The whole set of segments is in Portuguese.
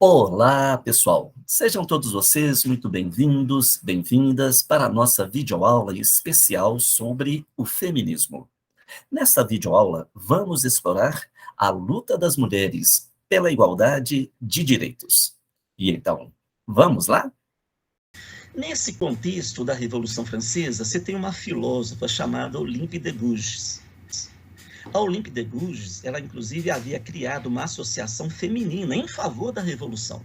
Olá, pessoal! Sejam todos vocês muito bem-vindos, bem-vindas para a nossa videoaula especial sobre o feminismo. Nesta videoaula, vamos explorar a luta das mulheres pela igualdade de direitos. E então, vamos lá? Nesse contexto da Revolução Francesa, você tem uma filósofa chamada Olympe de Gouges. A Olympe de Gouges, ela inclusive havia criado uma associação feminina em favor da Revolução.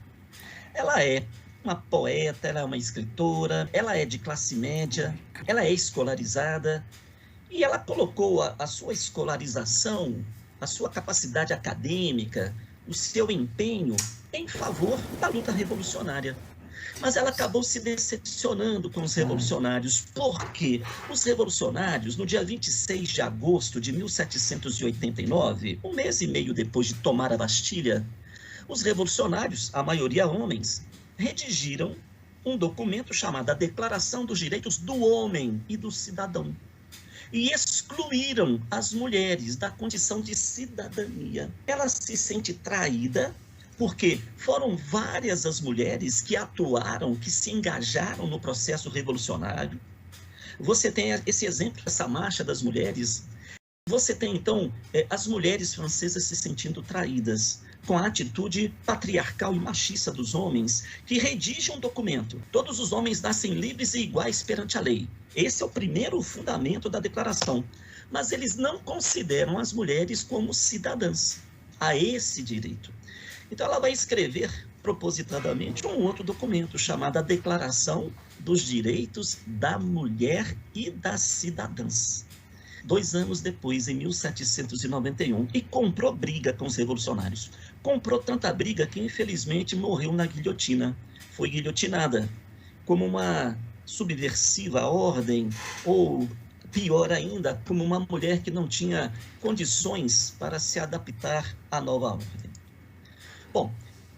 Ela é uma poeta, ela é uma escritora, ela é de classe média, ela é escolarizada, e ela colocou a sua escolarização, a sua capacidade acadêmica, o seu empenho em favor da luta revolucionária. Mas ela acabou se decepcionando com os revolucionários, porque os revolucionários, no dia 26 de agosto de 1789, um mês e meio depois de tomar a Bastilha, os revolucionários, a maioria homens, redigiram um documento chamado a Declaração dos Direitos do Homem e do Cidadão, e excluíram as mulheres da condição de cidadania. Ela se sente traída, porque foram várias as mulheres que atuaram, que se engajaram no processo revolucionário. Você tem esse exemplo, essa marcha das mulheres. Você tem, então, as mulheres francesas se sentindo traídas com a atitude patriarcal e machista dos homens, que redigem um documento. Todos os homens nascem livres e iguais perante a lei. Esse é o primeiro fundamento da declaração. Mas eles não consideram as mulheres como cidadãs a esse direito. Então ela vai escrever propositadamente um outro documento chamado a Declaração dos Direitos da Mulher e das Cidadãs. 2 anos depois, em 1791, e comprou briga com os revolucionários. Comprou tanta briga que infelizmente morreu na guilhotina. Foi guilhotinada como uma subversiva à ordem, ou pior ainda, como uma mulher que não tinha condições para se adaptar à nova ordem. Bom,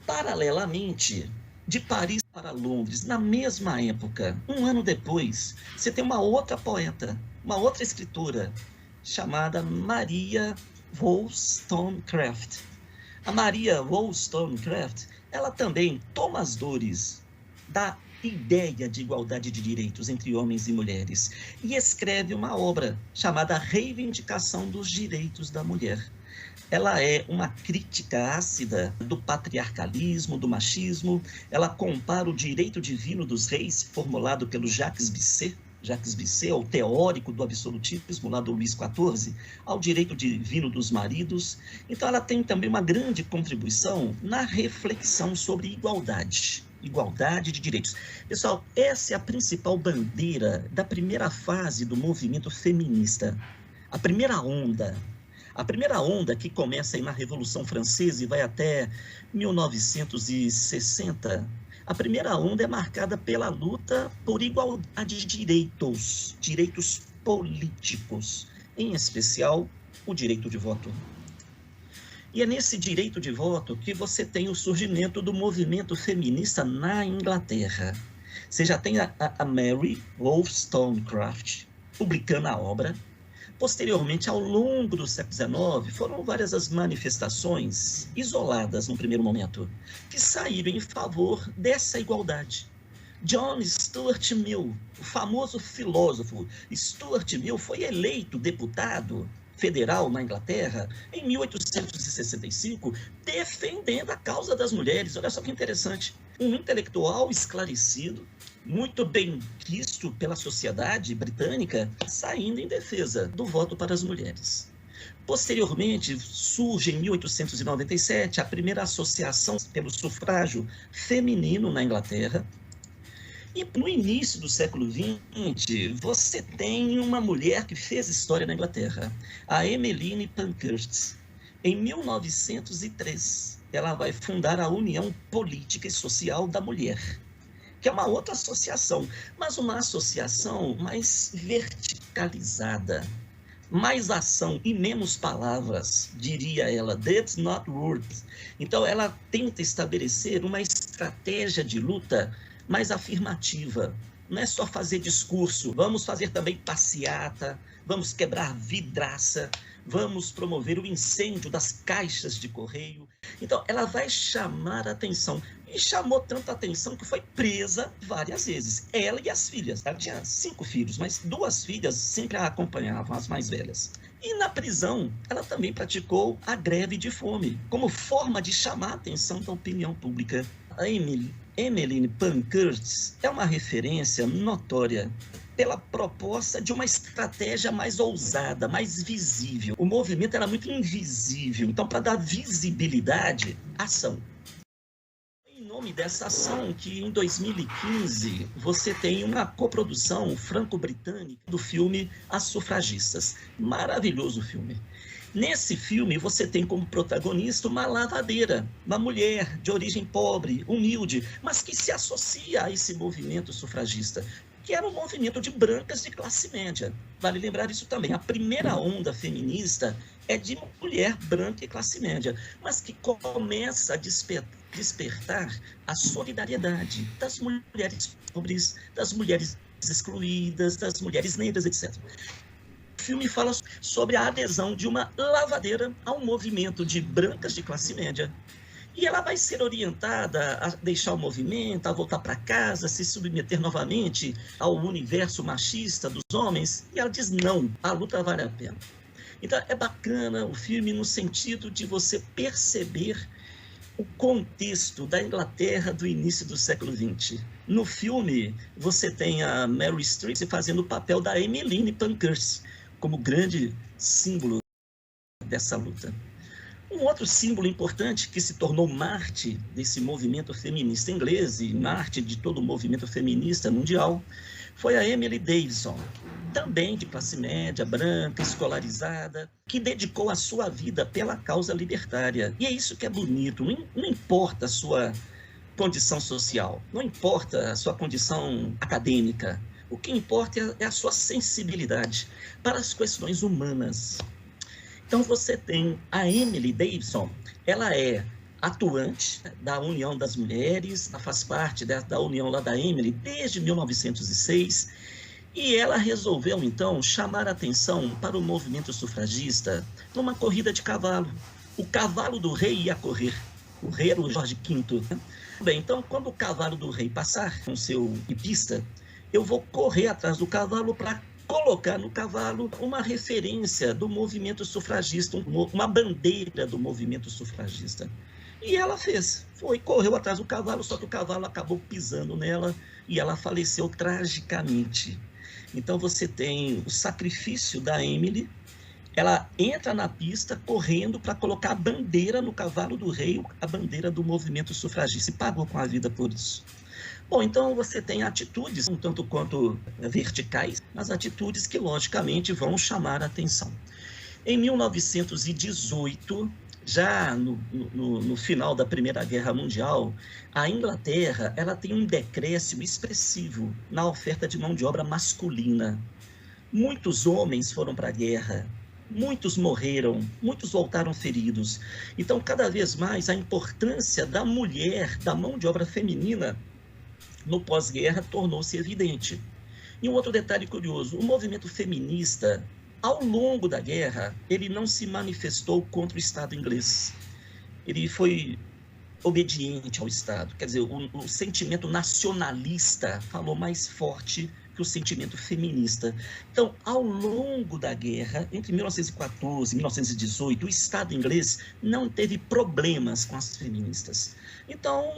paralelamente, de Paris para Londres, na mesma época, um ano depois, você tem uma outra poeta, uma outra escritora, chamada Maria Wollstonecraft. A Maria Wollstonecraft, ela também toma as dores da ideia de igualdade de direitos entre homens e mulheres e escreve uma obra chamada Reivindicação dos Direitos da Mulher. Ela é uma crítica ácida do patriarcalismo, do machismo. Ela compara o direito divino dos reis, formulado pelo Jacques Bisset, Jacques Vissé, o teórico do absolutismo lá do Luís XIV, ao direito divino dos maridos. Então ela tem também uma grande contribuição na reflexão sobre igualdade de direitos. Pessoal, essa é a principal bandeira da primeira fase do movimento feminista. A primeira onda que começa aí na Revolução Francesa e vai até 1960, a primeira onda é marcada pela luta por igualdade de direitos políticos, em especial o direito de voto. E é nesse direito de voto que você tem o surgimento do movimento feminista na Inglaterra. Você já tem a Mary Wollstonecraft publicando a obra. Posteriormente, ao longo do século XIX, foram várias as manifestações isoladas, no primeiro momento, que saíram em favor dessa igualdade. John Stuart Mill, o famoso filósofo Stuart Mill, foi eleito deputado federal na Inglaterra em 1865, defendendo a causa das mulheres. Olha só que interessante. Um intelectual esclarecido, muito bem quisto pela sociedade britânica, saindo em defesa do voto para as mulheres. Posteriormente, surge em 1897 a primeira associação pelo sufrágio feminino na Inglaterra. E no início do século XX, você tem uma mulher que fez história na Inglaterra, a Emmeline Pankhurst. Em 1903, ela vai fundar a União Política e Social da Mulher, que é uma outra associação, mas uma associação mais verticalizada, mais ação e menos palavras, diria ela, that's not words. Então ela tenta estabelecer uma estratégia de luta mais afirmativa. Não é só fazer discurso, vamos fazer também passeata, vamos quebrar vidraça, vamos promover o incêndio das caixas de correio. Então, ela vai chamar a atenção. E chamou tanta atenção que foi presa várias vezes. Ela e as filhas. Ela tinha 5 filhos, mas 2 filhas sempre a acompanhavam, as mais velhas. E na prisão, ela também praticou a greve de fome, como forma de chamar a atenção da opinião pública. A Emmeline Pankhurst é uma referência notória pela proposta de uma estratégia mais ousada, mais visível. O movimento era muito invisível, então para dar visibilidade, ação. Em nome dessa ação, que em 2015 você tem uma coprodução franco-britânica do filme As Sufragistas. Maravilhoso filme. Nesse filme, você tem como protagonista uma lavadeira, uma mulher de origem pobre, humilde, mas que se associa a esse movimento sufragista, que era um movimento de brancas de classe média. Vale lembrar isso também. A primeira onda feminista é de mulher branca e classe média, mas que começa a despertar a solidariedade das mulheres pobres, das mulheres excluídas, das mulheres negras, etc. O filme fala sobre a adesão de uma lavadeira a um movimento de brancas de classe média. E ela vai ser orientada a deixar o movimento, a voltar para casa, se submeter novamente ao universo machista dos homens. E ela diz não, a luta vale a pena. Então é bacana o filme no sentido de você perceber o contexto da Inglaterra do início do século XX. No filme, você tem a Meryl Streep fazendo o papel da Emmeline Pankhurst, como grande símbolo dessa luta. Um outro símbolo importante que se tornou Marte desse movimento feminista inglês e Marte de todo o movimento feminista mundial foi a Emily Davison, também de classe média, branca, escolarizada, que dedicou a sua vida pela causa libertária. E é isso que é bonito, não importa a sua condição social, não importa a sua condição acadêmica, o que importa é a sua sensibilidade para as questões humanas. Então você tem a Emily Davison, ela é atuante da União das Mulheres, ela faz parte da união lá da Emily desde 1906, e ela resolveu então chamar a atenção para o movimento sufragista numa corrida de cavalo. O cavalo do rei ia correr, o rei era o Jorge V. Bem, então quando o cavalo do rei passar com seu hipista, eu vou correr atrás do cavalo para colocar no cavalo uma referência do movimento sufragista, uma bandeira do movimento sufragista. E ela correu atrás do cavalo, só que o cavalo acabou pisando nela e ela faleceu tragicamente. Então você tem o sacrifício da Emily, ela entra na pista correndo para colocar a bandeira no cavalo do rei, a bandeira do movimento sufragista, e pagou com a vida por isso. Bom, então você tem atitudes, um tanto quanto verticais, mas atitudes que logicamente vão chamar a atenção. Em 1918, já no final da Primeira Guerra Mundial, a Inglaterra ela tem um decréscimo expressivo na oferta de mão de obra masculina. Muitos homens foram para a guerra, muitos morreram, muitos voltaram feridos. Então, cada vez mais, a importância da mulher, da mão de obra feminina, no pós-guerra, tornou-se evidente. E um outro detalhe curioso, o movimento feminista, ao longo da guerra, ele não se manifestou contra o Estado inglês. Ele foi obediente ao Estado. Quer dizer, o sentimento nacionalista falou mais forte que o sentimento feminista. Então, ao longo da guerra, entre 1914 e 1918, o Estado inglês não teve problemas com as feministas. Então,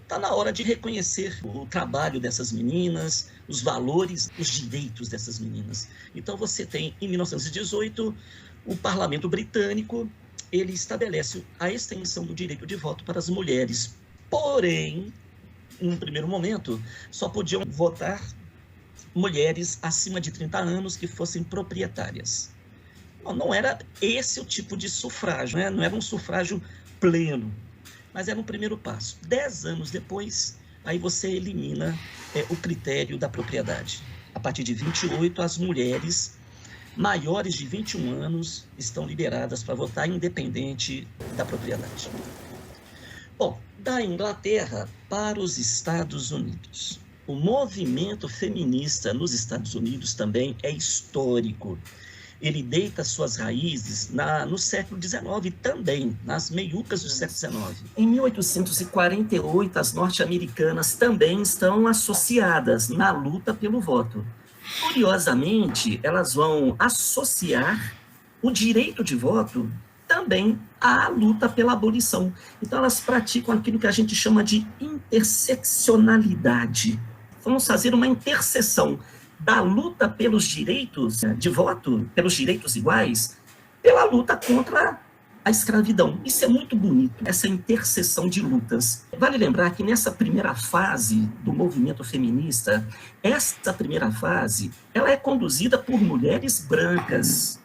está na hora de reconhecer o trabalho dessas meninas, os valores, os direitos dessas meninas. Então, você tem, em 1918, o Parlamento Britânico, ele estabelece a extensão do direito de voto para as mulheres. Porém, num primeiro momento, só podiam votar mulheres acima de 30 anos que fossem proprietárias. Não era esse o tipo de sufrágio, né? Não era um sufrágio pleno, mas era um primeiro passo. 10 anos depois, aí você elimina o critério da propriedade. A partir de 28, as mulheres maiores de 21 anos estão liberadas para votar, independente da propriedade. Bom, da Inglaterra para os Estados Unidos. O movimento feminista nos Estados Unidos também é histórico. Ele deita suas raízes no século XIX também, nas meiucas do século XIX. Em 1848, as norte-americanas também estão associadas na luta pelo voto. Curiosamente, elas vão associar o direito de voto também à luta pela abolição. Então, elas praticam aquilo que a gente chama de interseccionalidade. Vamos fazer uma interseção da luta pelos direitos de voto, pelos direitos iguais, pela luta contra a escravidão. Isso é muito bonito, essa interseção de lutas. Vale lembrar que nessa primeira fase do movimento feminista, essa primeira fase, ela é conduzida por mulheres brancas,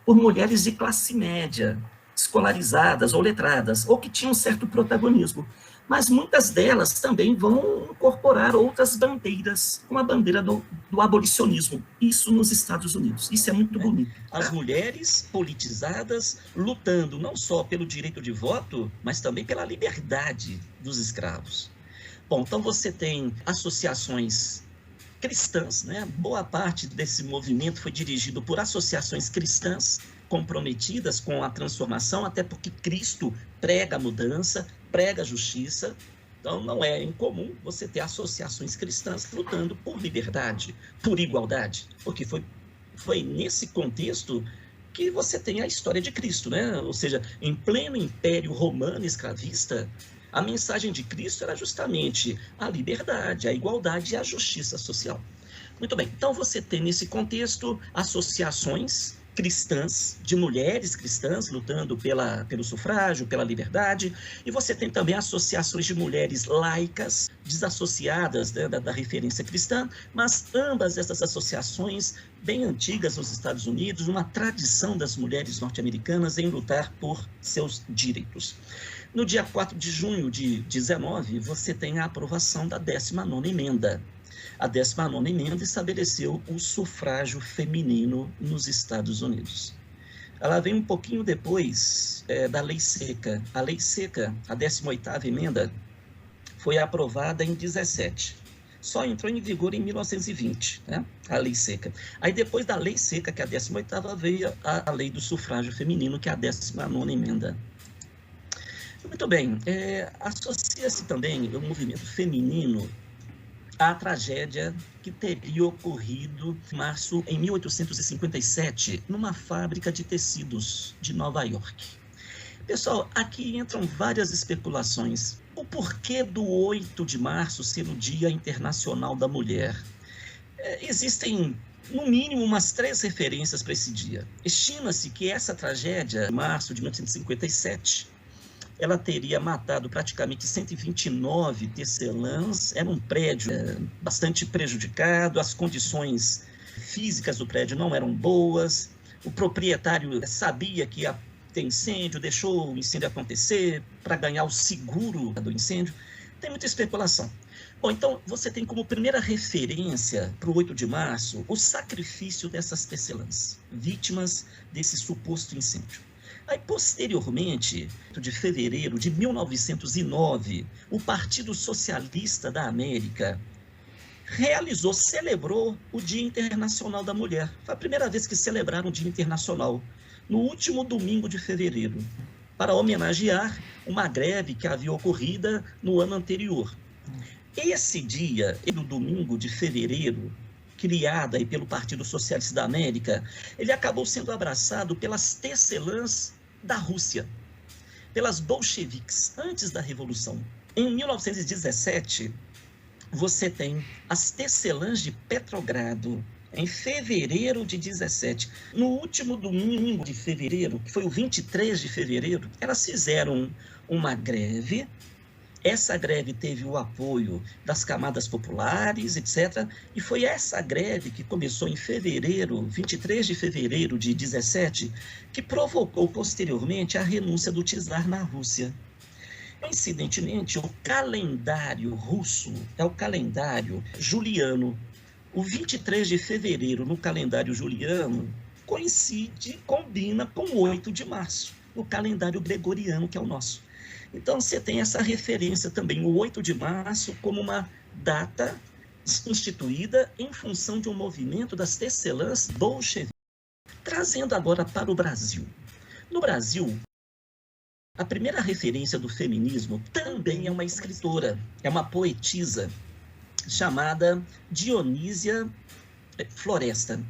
por mulheres de classe média, escolarizadas ou letradas, ou que tinham certo protagonismo. Mas muitas delas também vão incorporar outras bandeiras, como a bandeira do abolicionismo. Isso nos Estados Unidos. Isso é muito bonito. As mulheres politizadas lutando não só pelo direito de voto, mas também pela liberdade dos escravos. Bom, então você tem associações cristãs, né? Boa parte desse movimento foi dirigido por associações cristãs comprometidas com a transformação, até porque Cristo prega a mudança, prega a justiça. Então não é incomum você ter associações cristãs lutando por liberdade, por igualdade, porque foi nesse contexto que você tem a história de Cristo, né? Ou seja, em pleno Império Romano escravista, a mensagem de Cristo era justamente a liberdade, a igualdade e a justiça social. Muito bem, então você tem nesse contexto associações cristãs, de mulheres cristãs lutando pelo sufrágio, pela liberdade, e você tem também associações de mulheres laicas, desassociadas, né, da referência cristã, mas ambas essas associações bem antigas nos Estados Unidos, uma tradição das mulheres norte-americanas em lutar por seus direitos. No dia 4 de junho de 19, você tem a aprovação da 19ª emenda. A 19ª emenda estabeleceu o sufrágio feminino nos Estados Unidos. Ela vem um pouquinho depois da Lei Seca. A Lei Seca, a 18ª emenda, foi aprovada em 17. Só entrou em vigor em 1920, né? A Lei Seca. Aí depois da Lei Seca, que é a 18ª, veio a Lei do Sufrágio Feminino, que é a 19ª emenda. Muito bem, associa-se também o movimento feminino à tragédia que teria ocorrido em 1857, numa fábrica de tecidos de Nova York. Pessoal, aqui entram várias especulações. O porquê do 8 de março ser o Dia Internacional da Mulher? Existem no mínimo, umas 3 referências para esse dia. Estima-se que essa tragédia, em março de 1857, ela teria matado praticamente 129 tecelãs. Era um prédio bastante prejudicado, as condições físicas do prédio não eram boas, o proprietário sabia que ia ter incêndio, deixou o incêndio acontecer para ganhar o seguro do incêndio. Tem muita especulação. Bom, então você tem como primeira referência para o 8 de março o sacrifício dessas tecelãs, vítimas desse suposto incêndio. Aí, posteriormente, de fevereiro de 1909, o Partido Socialista da América celebrou o Dia Internacional da Mulher. Foi a primeira vez que celebraram o Dia Internacional, no último domingo de fevereiro, para homenagear uma greve que havia ocorrido no ano anterior. Esse dia, no domingo de fevereiro, criada aí pelo Partido Socialista da América, ele acabou sendo abraçado pelas tecelãs da Rússia, pelas bolcheviques, antes da Revolução. Em 1917, você tem as tecelãs de Petrogrado, em fevereiro de 17. No último domingo de fevereiro, que foi o 23 de fevereiro, elas fizeram uma greve. Essa greve teve o apoio das camadas populares, etc. E foi essa greve que começou em fevereiro, 23 de fevereiro de 17, que provocou posteriormente a renúncia do czar na Rússia. Coincidentemente, o calendário russo é o calendário juliano. O 23 de fevereiro, no calendário juliano, combina com o 8 de março, no calendário gregoriano, que é o nosso. Então, você tem essa referência também, o 8 de março, como uma data instituída em função de um movimento das tecelãs bolcheviques. Trazendo agora para o Brasil. No Brasil, a primeira referência do feminismo também é uma escritora, é uma poetisa, chamada Dionísia Floresta.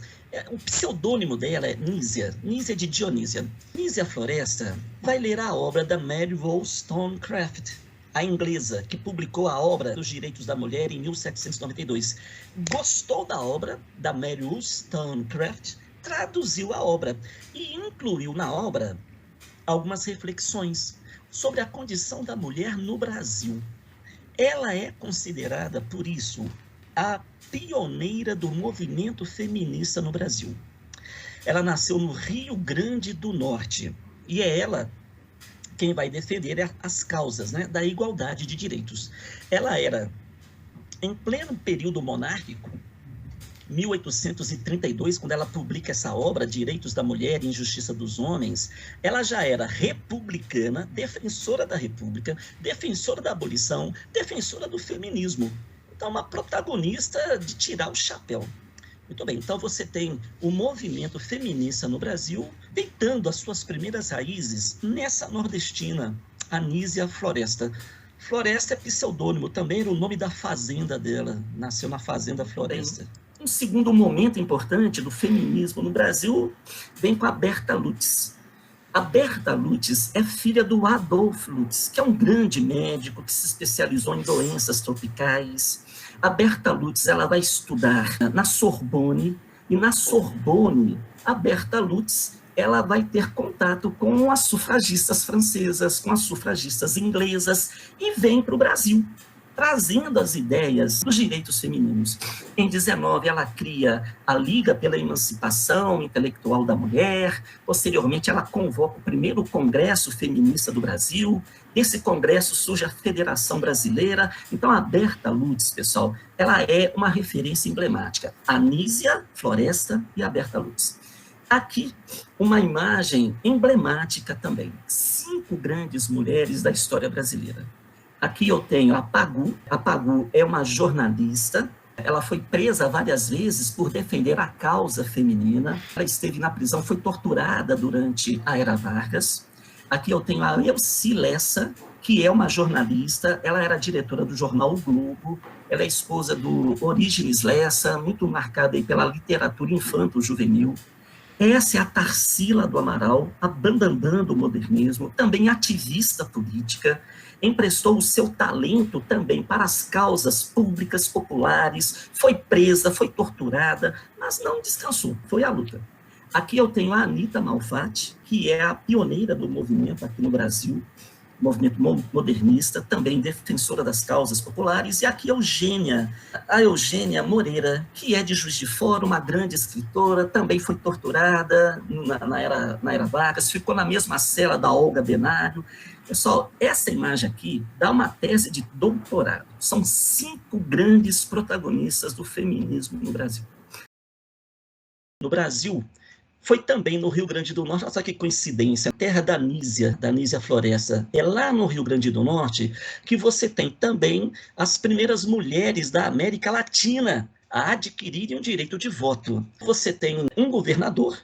O pseudônimo dela é Nísia de Dionísia. Nísia Floresta vai ler a obra da Mary Wollstonecraft, a inglesa, que publicou a obra dos Direitos da Mulher em 1792. Gostou da obra da Mary Wollstonecraft, traduziu a obra e incluiu na obra algumas reflexões sobre a condição da mulher no Brasil. Ela é considerada, por isso, a pioneira do movimento feminista no Brasil. Ela nasceu no Rio Grande do Norte e é ela quem vai defender as causas, né, da igualdade de direitos. Ela era, em pleno período monárquico, 1832, quando ela publica essa obra, Direitos da Mulher e Injustiça dos Homens, ela já era republicana, defensora da República, defensora da abolição, defensora do feminismo. Então, uma protagonista de tirar o chapéu. Muito bem, então você tem o movimento feminista no Brasil deitando as suas primeiras raízes nessa nordestina, Anísia Floresta. Floresta é pseudônimo, também era o nome da fazenda dela, nasceu na Fazenda Floresta. Um segundo momento importante do feminismo no Brasil vem com a Berta Lutz. A Berta Lutz é filha do Adolf Lutz, que é um grande médico que se especializou em doenças tropicais. A Berta Lutz ela vai estudar na Sorbonne, e na Sorbonne, a Berta Lutz ela vai ter contato com as sufragistas francesas, com as sufragistas inglesas, e vem para o Brasil, trazendo as ideias dos direitos femininos. Em 19, ela cria a Liga pela Emancipação Intelectual da Mulher. Posteriormente, ela convoca o primeiro Congresso Feminista do Brasil. Desse congresso surge a Federação Brasileira. Então, a Berta Lutz, pessoal, ela é uma referência emblemática. A Anísia Floresta e a Berta Lutz. Aqui, uma imagem emblemática também. 5 grandes mulheres da história brasileira. Aqui eu tenho a Pagu. A Pagu é uma jornalista. Ela foi presa várias vezes por defender a causa feminina. Ela esteve na prisão, foi torturada durante a Era Vargas. Aqui eu tenho a Elci Lessa, que é uma jornalista. Ela era diretora do jornal O Globo. Ela é esposa do Orígenes Lessa, muito marcada aí pela literatura infanto-juvenil. Essa é a Tarsila do Amaral, a bambambam do modernismo, também ativista política, emprestou o seu talento também para as causas públicas populares, foi presa, foi torturada, mas não descansou, foi à luta. Aqui eu tenho a Anita Malfatti, que é a pioneira do movimento aqui no Brasil, movimento modernista, também defensora das causas populares, e aqui a Eugênia Moreira, que é de Juiz de Fora, uma grande escritora, também foi torturada na era Vargas, ficou na mesma cela da Olga Benário. Pessoal, essa imagem aqui dá uma tese de doutorado. São 5 grandes protagonistas do feminismo no Brasil. No Brasil, foi também no Rio Grande do Norte, olha só que coincidência, terra da Nísia Floresta. É lá no Rio Grande do Norte que você tem também as primeiras mulheres da América Latina a adquirirem o direito de voto. Você tem um governador,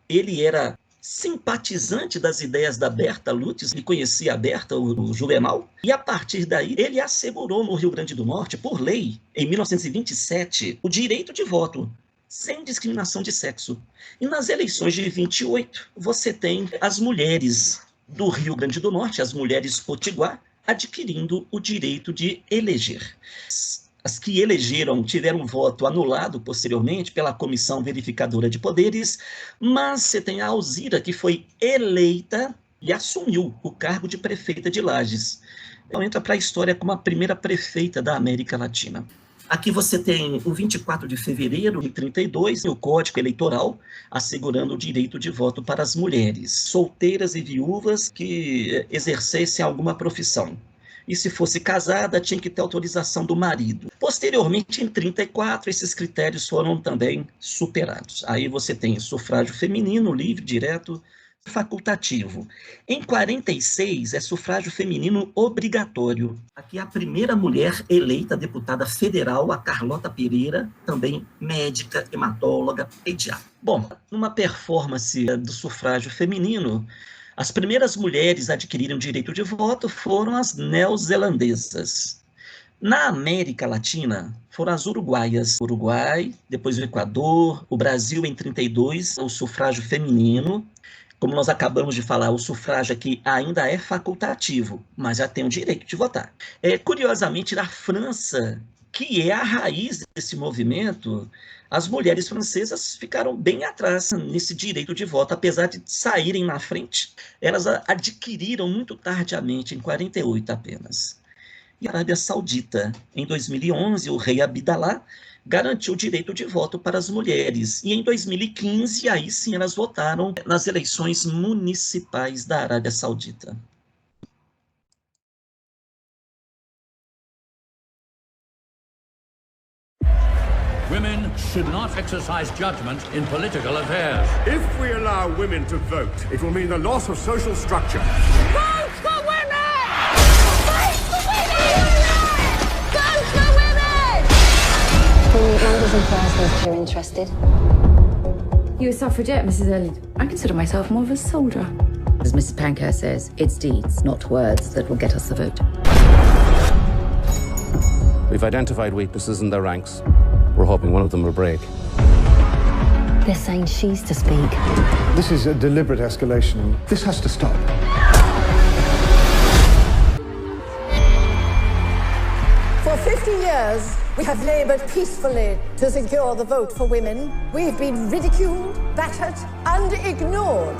ele era simpatizante das ideias da Berta Lutz, ele conhecia a Berta, o Juvenal, e a partir daí ele assegurou no Rio Grande do Norte, por lei, em 1927, o direito de voto, sem discriminação de sexo. E nas eleições de 28, você tem as mulheres do Rio Grande do Norte, as mulheres potiguar, adquirindo o direito de eleger. As que elegeram tiveram voto anulado posteriormente pela Comissão Verificadora de Poderes, mas você tem a Alzira, que foi eleita e assumiu o cargo de prefeita de Lages. Ela entra para a história como a primeira prefeita da América Latina. Aqui você tem o 24 de fevereiro de 32, o Código Eleitoral, assegurando o direito de voto para as mulheres, solteiras e viúvas que exercessem alguma profissão. E se fosse casada, tinha que ter autorização do marido. Posteriormente, em 34, esses critérios foram também superados. Aí você tem sufrágio feminino, livre, direto, facultativo. Em 46, é sufrágio feminino obrigatório. Aqui a primeira mulher eleita deputada federal, a Carlota Pereira, também médica, hematóloga, pediatra. Bom, numa performance do sufrágio feminino, as primeiras mulheres a adquirirem o direito de voto foram as neozelandesas. Na América Latina, foram as uruguaias. Uruguai, depois o Equador, o Brasil em 32, o sufrágio feminino. Como nós acabamos de falar, o sufrágio aqui ainda é facultativo, mas já tem o direito de votar. Curiosamente, na França, que é a raiz desse movimento, as mulheres francesas ficaram bem atrás nesse direito de voto, apesar de saírem na frente. Elas adquiriram muito tardiamente, em 48 apenas. E a Arábia Saudita, em 2011, o rei Abdalá garantiu o direito de voto para as mulheres. E em 2015, aí sim, elas votaram nas eleições municipais da Arábia Saudita. Women should not exercise judgment in political affairs. If we allow women to vote, it will mean the loss of social structure. Vote for women! Vote for women! Vote for women! Bring your numbers and classes if you're interested. You a suffragette, Mrs. Elliot? I consider myself more of a soldier. As Mrs. Pankhurst says, it's deeds, not words, that will get us the vote. We've identified weaknesses in their ranks. We're hoping one of them will break. They're saying she's to speak. This is a deliberate escalation. This has to stop. For 50 years, we have labored peacefully to secure the vote for women. We've been ridiculed, battered, and ignored.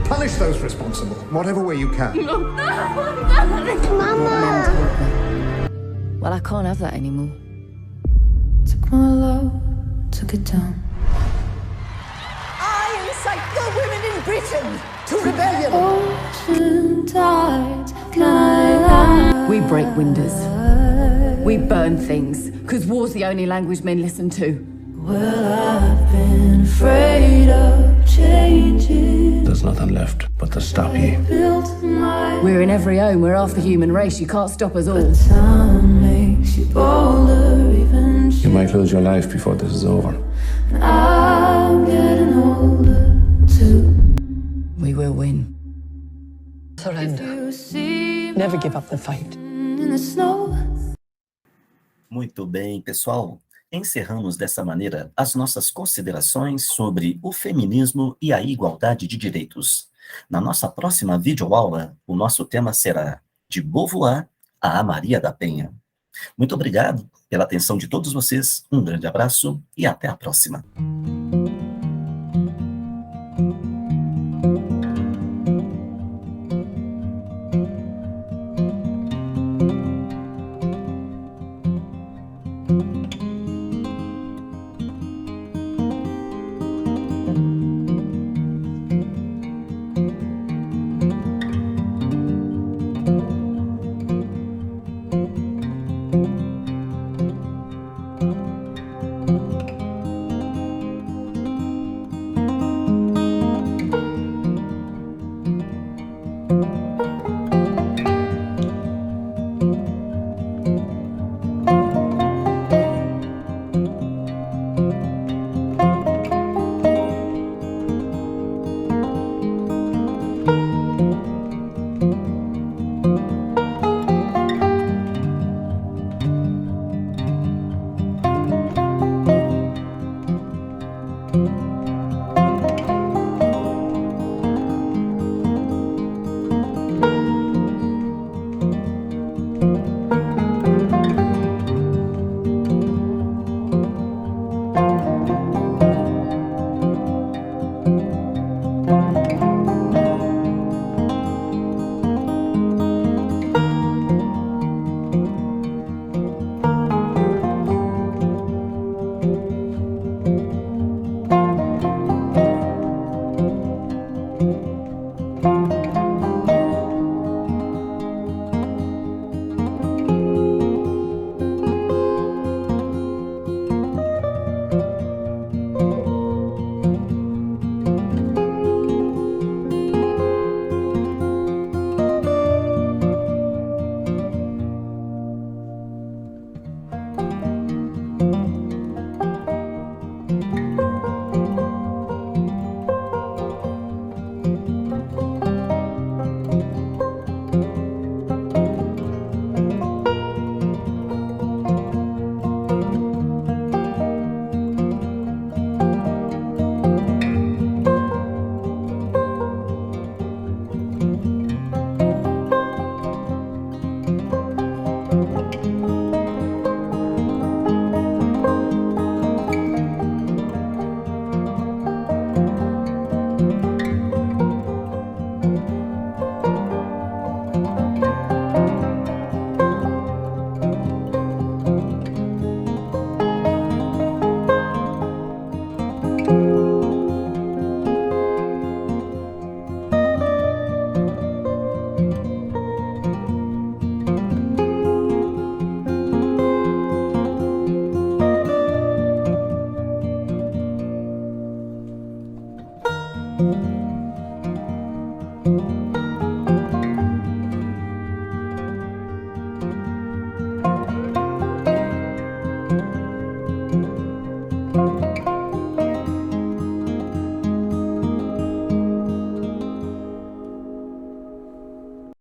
Punish those responsible, whatever way you can. Mama! Well, I can't have that anymore. Took my love, took it down. I incite the women in Britain to rebellion. Ocean tides, can I We break windows. We burn things, because war's the only language men listen to. Well, I've been afraid of changing. There's nothing left but to stop you. Built my We're in every home, we're half the human race, you can't stop us all. time makes you bolder, even You might lose your life before this is over. I'm getting older too. We will win. Surrender. You see Never give up the fight. in the snow. Muito bem, pessoal. Encerramos dessa maneira as nossas considerações sobre o feminismo e a igualdade de direitos. Na nossa próxima videoaula, o nosso tema será De Beauvoir a Maria da Penha. Muito obrigado pela atenção de todos vocês, um grande abraço e até a próxima. Thank you.